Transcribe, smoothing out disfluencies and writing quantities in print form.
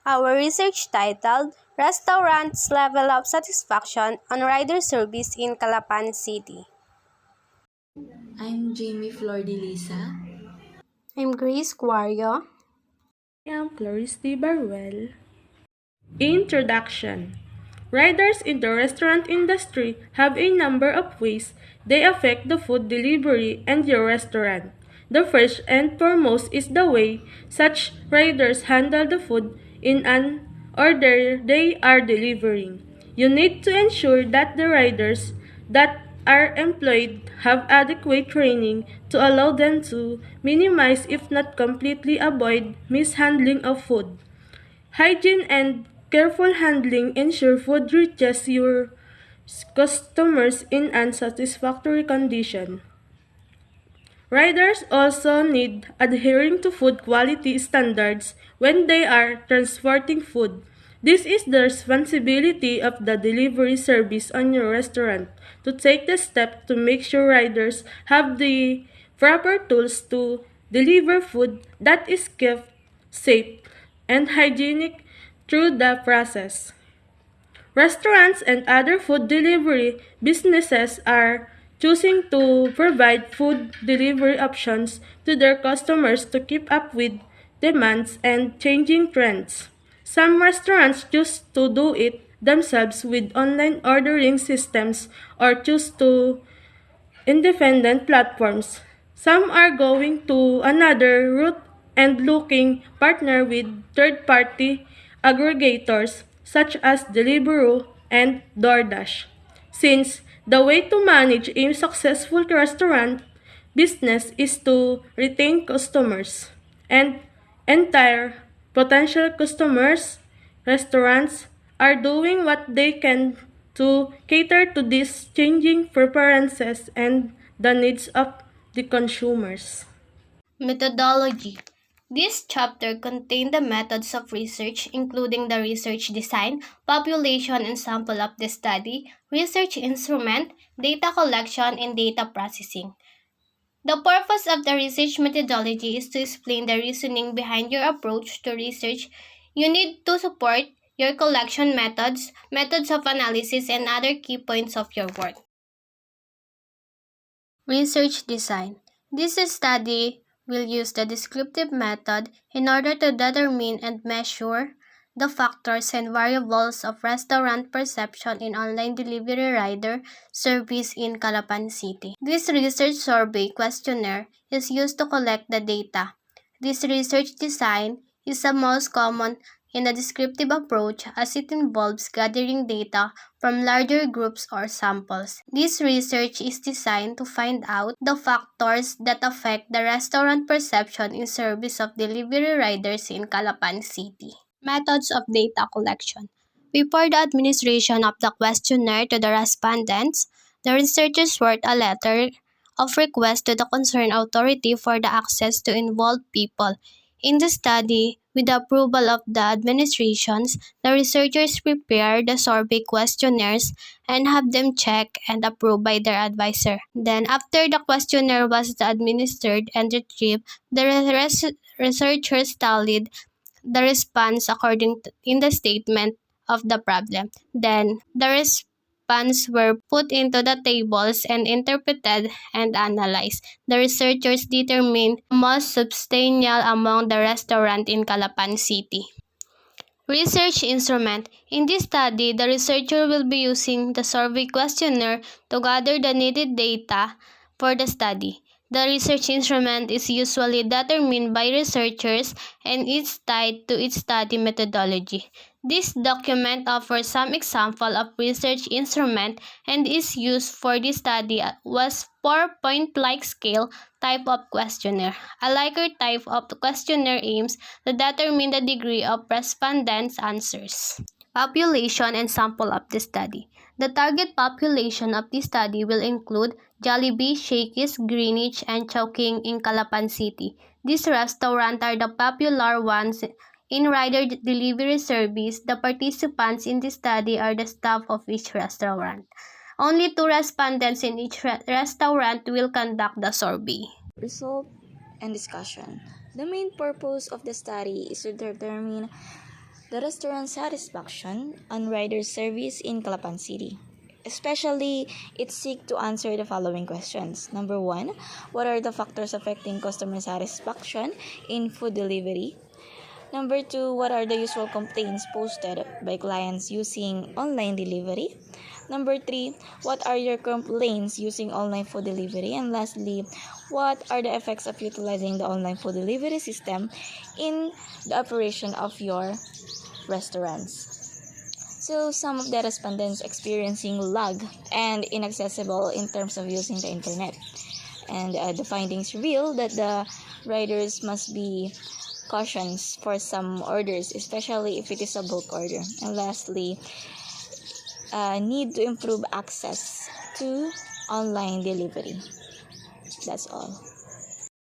Our research titled Restaurants Level of Satisfaction on Rider Service in Calapan City. I'm Jamie Flor de Lisa. I'm Grace Quario. I am Clarice D. Barwell. Introduction. Riders in the restaurant industry have a number of ways they affect the food delivery and your restaurant. The first and foremost is the way such riders handle the food in an order they are delivering. You need to ensure that the riders that are employed have adequate training to allow them to minimize, if not completely avoid, mishandling of food. Hygiene and careful handling ensure food reaches your customers in an satisfactory condition. Riders also need adhering to food quality standards when they are transporting food. This is the responsibility of the delivery service on your restaurant to take the step to make sure riders have the proper tools to deliver food that is kept safe and hygienic through the process. Restaurants and other food delivery businesses are choosing to provide food delivery options to their customers to keep up with demands and changing trends. Some restaurants choose to do it themselves with online ordering systems or choose to independent platforms. Some are going to another route and looking partner with third-party aggregators such as Deliveroo and DoorDash. Since the way to manage a successful restaurant business is to retain customers and entire potential customers, restaurants are doing what they can to cater to these changing preferences and the needs of the consumers. Methodology. This chapter contained the methods of research, including the research design, population and sample of the study, research instrument, data collection, and data processing. The purpose of the research methodology is to explain the reasoning behind your approach to research. You need to support your collection methods, methods of analysis, and other key points of your work. Research design. This study will use the descriptive method in order to determine and measure the factors and variables of restaurant perception in online delivery rider service in Calapan City. This research survey questionnaire is used to collect the data. This research design is the most common in the descriptive approach as it involves gathering data from larger groups or samples. This research is designed to find out the factors that affect the restaurant perception in service of delivery riders in Calapan City. Methods of data collection. Before the administration of the questionnaire to the respondents, the researchers wrote a letter of request to the concerned authority for the access to involved people. In the study, with the approval of the administrations, the researchers prepared the survey questionnaires and have them checked and approved by their advisor. Then, after the questionnaire was administered and retrieved, the researchers tallied the response according to, in the statement of the problem. Then, the response were put into the tables and interpreted and analyzed. The researchers determined the most substantial among the restaurant in Calapan City. Research instrument. In this study, the researcher will be using the survey questionnaire to gather the needed data for the study. The research instrument is usually determined by researchers and is tied to its study methodology. This document offers some example of research instrument and is used for this study was 4-point scale type of questionnaire. A Likert type of questionnaire aims to determine the degree of respondents' answers. Population and sample of the study. The target population of this study will include Jollibee, Shakey's, Greenwich, and Chowking in Calapan City. These restaurants are the popular ones in rider delivery service. The participants in this study are the staff of each restaurant. Only 2 respondents in each restaurant will conduct the survey. Result and discussion. The main purpose of the study is to determine the restaurant satisfaction on rider service in Calapan City. Especially, it seeks to answer the following questions. Number 1, what are the factors affecting customer satisfaction in food delivery? Number 2, what are the usual complaints posted by clients using online delivery? Number 3, what are your complaints using online food delivery? And lastly, what are the effects of utilizing the online food delivery system in the operation of your restaurants? So, some of the respondents experiencing lag and inaccessible in terms of using the internet. And the findings reveal that the riders must be cautions for some orders, especially if it is a bulk order. And lastly, need to improve access to online delivery. That's all.